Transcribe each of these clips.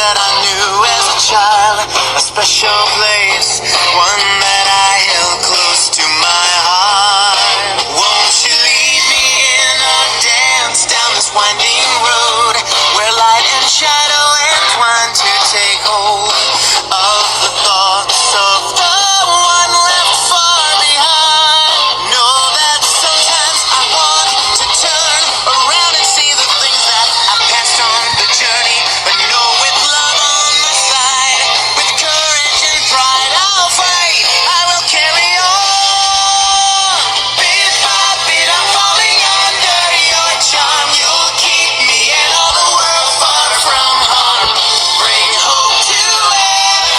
that I knew as a child, a special place, one that I held close to my heart. Won't you lead me in a dance down this winding road, where light and shadow entwine to take hold of the thoughts of the one left far behind. Know that sometimes I want to turn around and see the things that I passed on the journey, but know with love on my side, with courage and pride I'll fight, I will carry on. Bit by bit I'm falling under your charm. You'll keep me and all the world far from harm. Bring hope to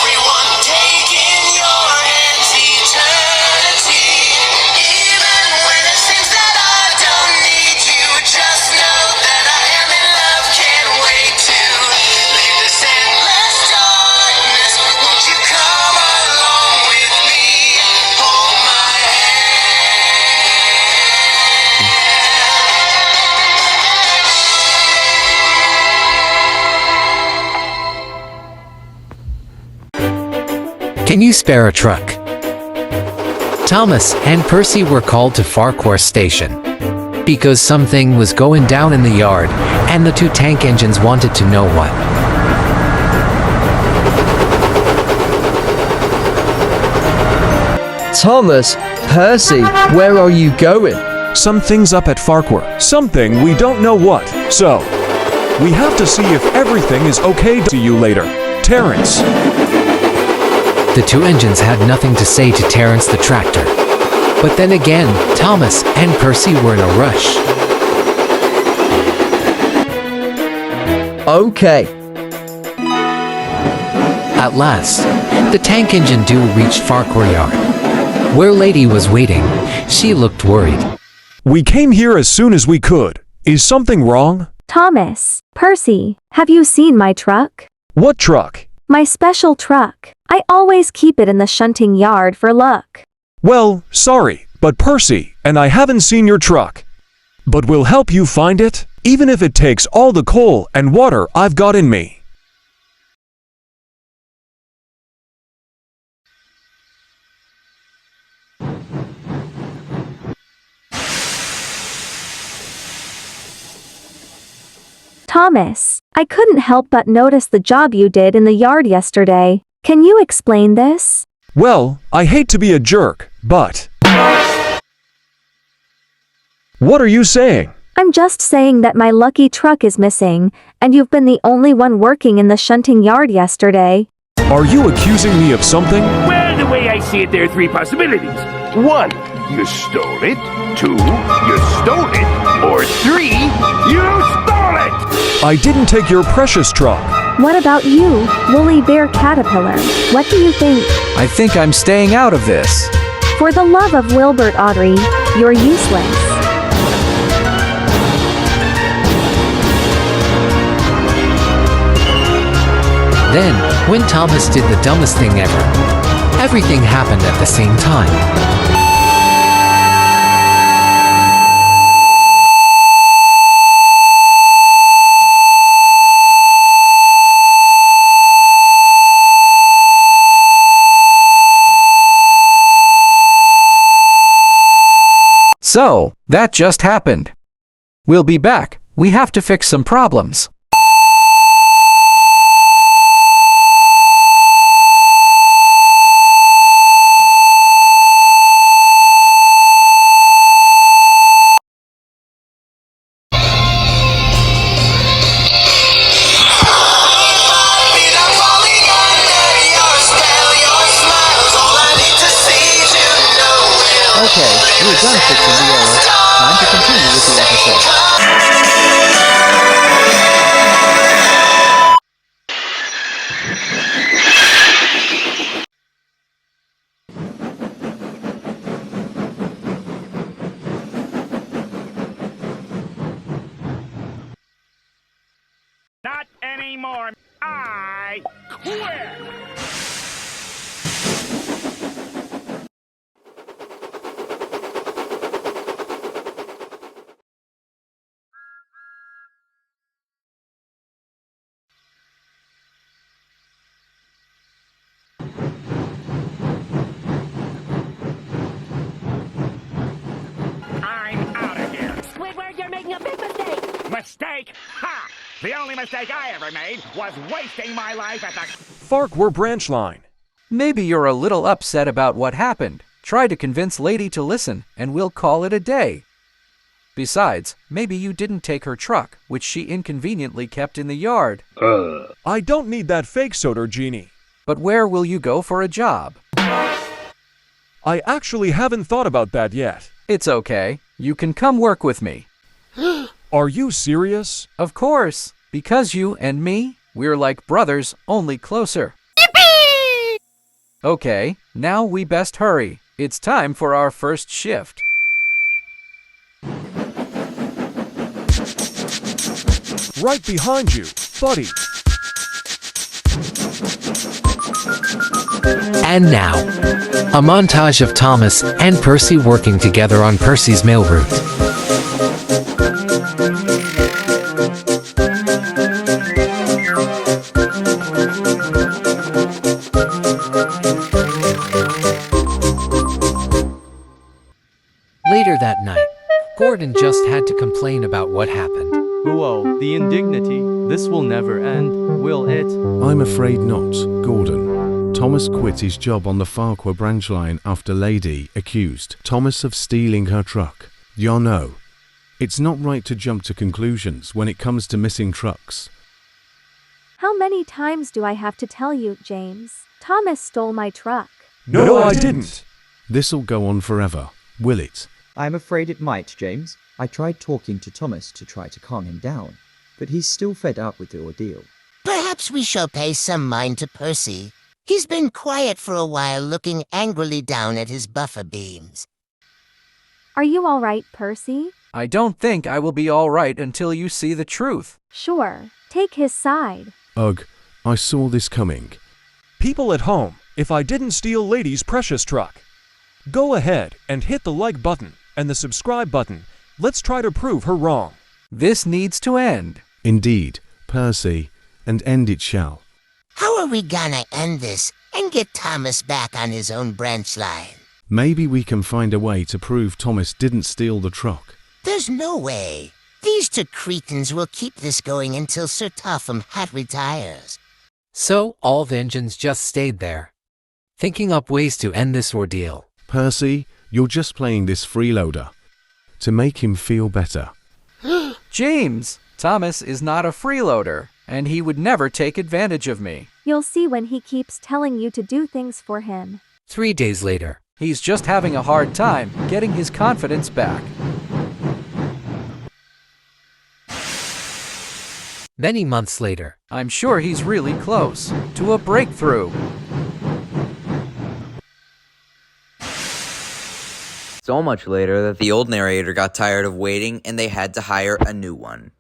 everyone, take in your hands eternity. Even when it seems that I don't need you, just know that I am in love, can't wait to leave this endless darkness. Won't you come along with me, hold my hand. Can you spare a truck? Thomas and Percy were called to Farquhar Station because something was going down in the yard, and the two tank engines wanted to know what. Thomas, Percy, where are you going? Something's up at Farquhar. Something we don't know what. So, we have to see if everything is okay. See you later. Terrence. The two engines had nothing to say to Terrence the tractor. But then again, Thomas and Percy were in a rush. Okay. At last, the tank engine due reached Farquhar Yard, where Lady was waiting. She looked worried. We came here as soon as we could. Is something wrong? Thomas, Percy, have you seen my truck? What truck? My special truck. I always keep it in the shunting yard for luck. Well, sorry, but Percy and I haven't seen your truck. But we'll help you find it, even if it takes all the coal and water I've got in me. Thomas, I couldn't help but notice the job you did in the yard yesterday. Can you explain this? Well, I hate to be a jerk, but... What are you saying? I'm just saying that my lucky truck is missing, and you've been the only one working in the shunting yard yesterday. Are you accusing me of something? Well, the way I see it, there are three possibilities. 1, you stole it. 2, you stole it. Or 3, you stole it! I didn't take your precious truck. What about you, woolly bear caterpillar? What do you think? I think I'm staying out of this. For the love of Wilbert Audrey, you're useless. Then, when Thomas did the dumbest thing ever, everything happened at the same time. So, that just happened. We'll be back. We have to fix some problems. Okay, we're done fixing the error. Time to continue with the episode. Not anymore. I quit! The only mistake I ever made was wasting my life at the... Fark, we're branch line. Maybe you're a little upset about what happened. Try to convince Lady to listen, and we'll call it a day. Besides, maybe you didn't take her truck, which she inconveniently kept in the yard. I don't need that fake soda, Genie. But where will you go for a job? I actually haven't thought about that yet. It's okay. You can come work with me. Are you serious? Of course. Because you and me, we're like brothers, only closer. Okay, now we best hurry. It's time for our first shift. Right behind you, buddy. And now, a montage of Thomas and Percy working together on Percy's mail route. Later that night, Gordon just had to complain about what happened. Whoa, the indignity. This will never end, will it? I'm afraid not, Gordon. Thomas quit his job on the Farquhar branch line after Lady accused Thomas of stealing her truck. You know, it's not right to jump to conclusions when it comes to missing trucks. How many times do I have to tell you, James? Thomas stole my truck. No, I didn't. This'll go on forever, will it? I'm afraid it might, James. I tried talking to Thomas to try to calm him down, but he's still fed up with the ordeal. Perhaps we shall pay some mind to Percy. He's been quiet for a while, looking angrily down at his buffer beams. Are you all right, Percy? I don't think I will be all right until you see the truth. Sure. Take his side. Ugh, I saw this coming. People at home, if I didn't steal Lady's precious truck, go ahead and hit the like button and the subscribe button. Let's try to prove her wrong. This needs to end. Indeed, Percy, and end it shall. How are we gonna end this and get Thomas back on his own branch line? Maybe we can find a way to prove Thomas didn't steal the truck. There's no way. These two cretins will keep this going until Sir Topham Hatt retires. So all the engines just stayed there, thinking up ways to end this ordeal. Percy, you're just playing this freeloader to make him feel better. James, Thomas is not a freeloader, and he would never take advantage of me. You'll see when he keeps telling you to do things for him. 3 days later, He's just having a hard time getting his confidence back. many months later, I'm sure he's really close to a breakthrough. So much later that the old narrator got tired of waiting and they had to hire a new one.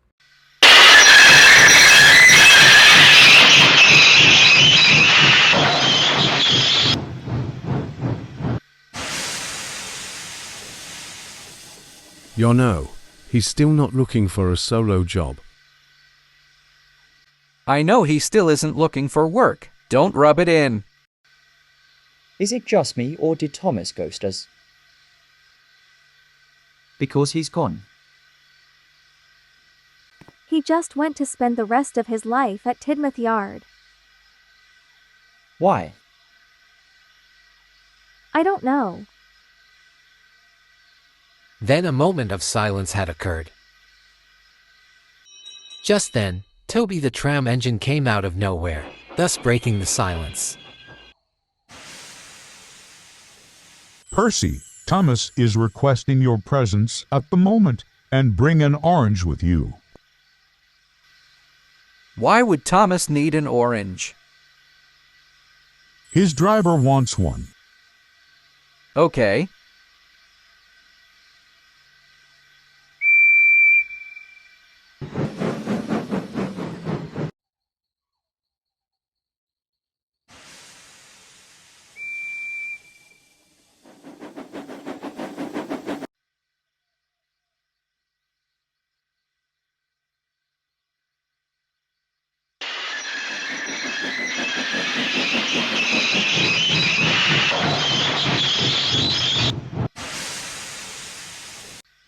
You know, he's still not looking for a solo job. I know he still isn't looking for work. Don't rub it in. Is it just me, or did Thomas ghost us? Because he's gone. He just went to spend the rest of his life at Tidmouth Yard. Why? I don't know. Then a moment of silence had occurred. Just then, Toby the tram engine came out of nowhere, thus breaking the silence. Percy, Thomas is requesting your presence at the moment and bring an orange with you. Why would Thomas need an orange? His driver wants one. Okay.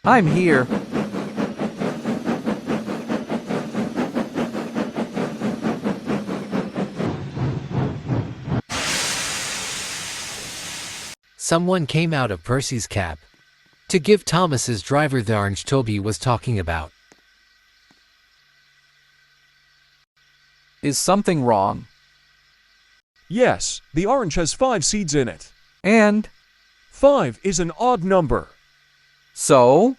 I'm here. Someone came out of Percy's cab to give Thomas's driver the orange Toby was talking about. Is something wrong? Yes, the orange has 5 seeds in it. And 5 is an odd number. so?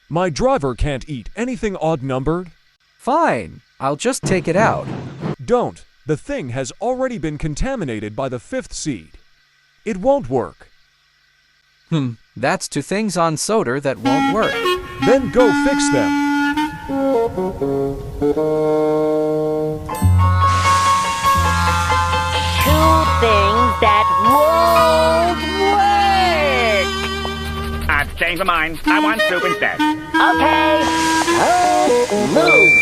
My driver can't eat anything odd-numbered. Fine, I'll just take it out. Don't. The thing has already been contaminated by the 5th seed. It won't work. That's 2 things on soda that won't work. Then go fix them. Two things that won't work! I've changed my mind. I want soup instead. Okay, move!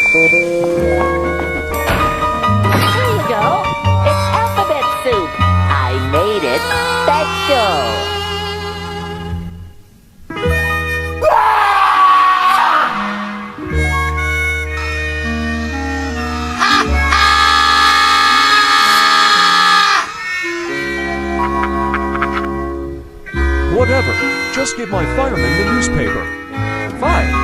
Here you go. It's alphabet soup. I made it special. Whatever. Just give my fireman the newspaper. Fine.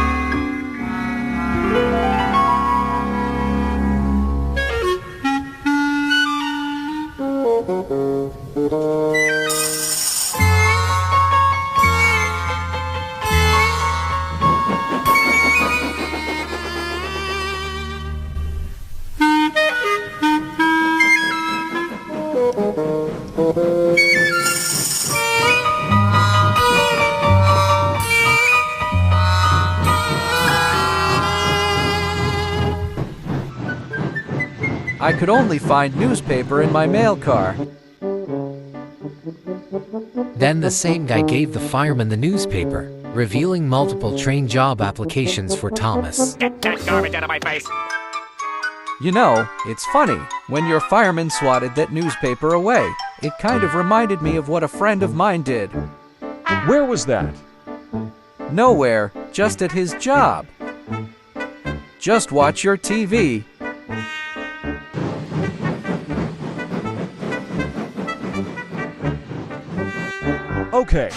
I could only find newspaper in my mail car. Then the same guy gave the fireman the newspaper, revealing multiple train job applications for Thomas. Get that garbage out of my face. You know, it's funny. When your fireman swatted that newspaper away, it kind of reminded me of what a friend of mine did. Where was that? Nowhere, just at his job. Just watch your TV. Okay.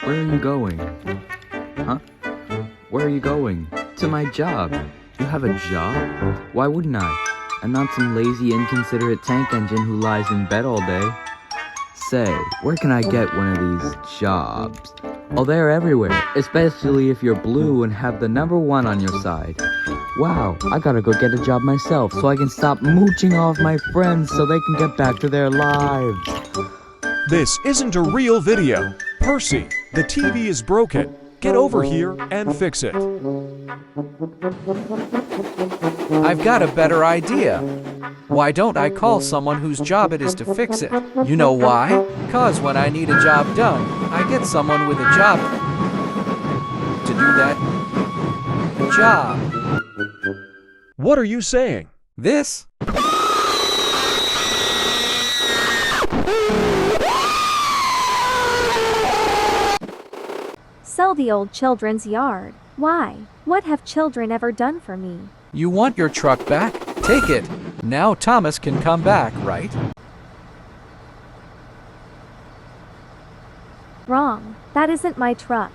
Where are you going? Huh? Where are you going? To my job. You have a job? Why wouldn't I? I'm not some lazy, inconsiderate tank engine who lies in bed all day. Say, where can I get one of these jobs? Oh, they're everywhere, especially if you're blue and have the #1 on your side. Wow, I gotta go get a job myself so I can stop mooching off my friends so they can get back to their lives. This isn't a real video. Percy, the TV is broken. Get over here and fix it. I've got a better idea. Why don't I call someone whose job it is to fix it? You know why? 'Cause when I need a job done, I get someone with a job to do that job. What are you saying? This? Sell the old children's yard. Why? What have children ever done for me? You want your truck back? Take it. Now Thomas can come back, right? Wrong. That isn't my truck.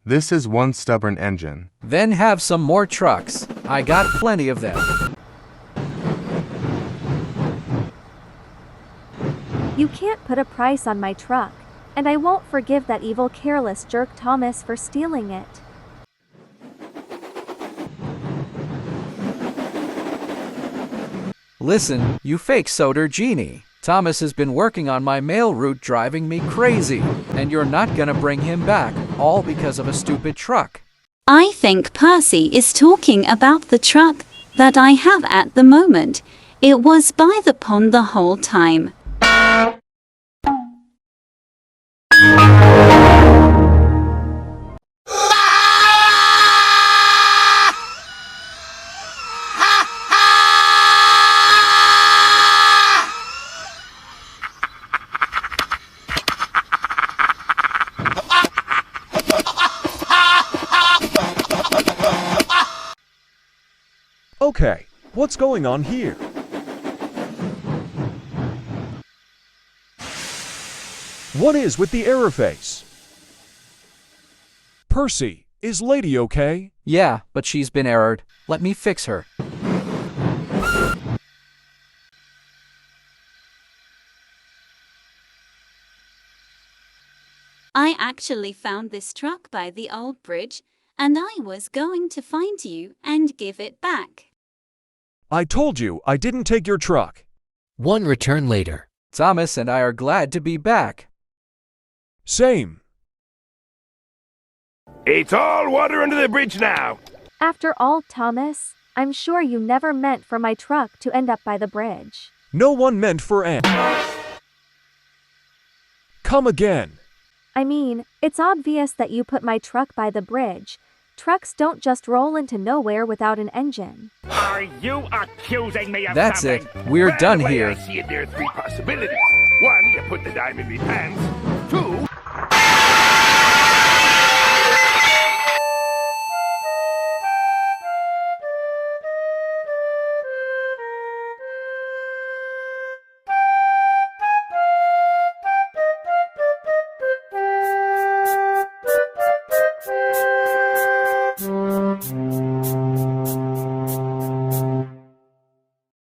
This is one stubborn engine. Then have some more trucks. I got plenty of them. You can't put a price on my truck, and I won't forgive that evil, careless jerk Thomas for stealing it. Listen, you fake soda genie. Thomas has been working on my mail route driving me crazy, and you're not gonna bring him back, all because of a stupid truck. I think Percy is talking about the truck that I have at the moment. It was by the pond the whole time. Okay, what's going on here? What is with the error face? Percy, is Lady okay? Yeah, but she's been errored. Let me fix her. I actually found this truck by the old bridge, and I was going to find you and give it back. I told you I didn't take your truck. One return later. Thomas and I are glad to be back. Same. It's all water under the bridge now. After all, Thomas, I'm sure you never meant for my truck to end up by the bridge. No one meant for an. Come again. I mean, it's obvious that you put my truck by the bridge. Trucks don't just roll into nowhere without an engine. Are you accusing me of That's something? it. We're Well, done the way here. I see it, there are three possibilities. One, you put the dime in me pants. Two,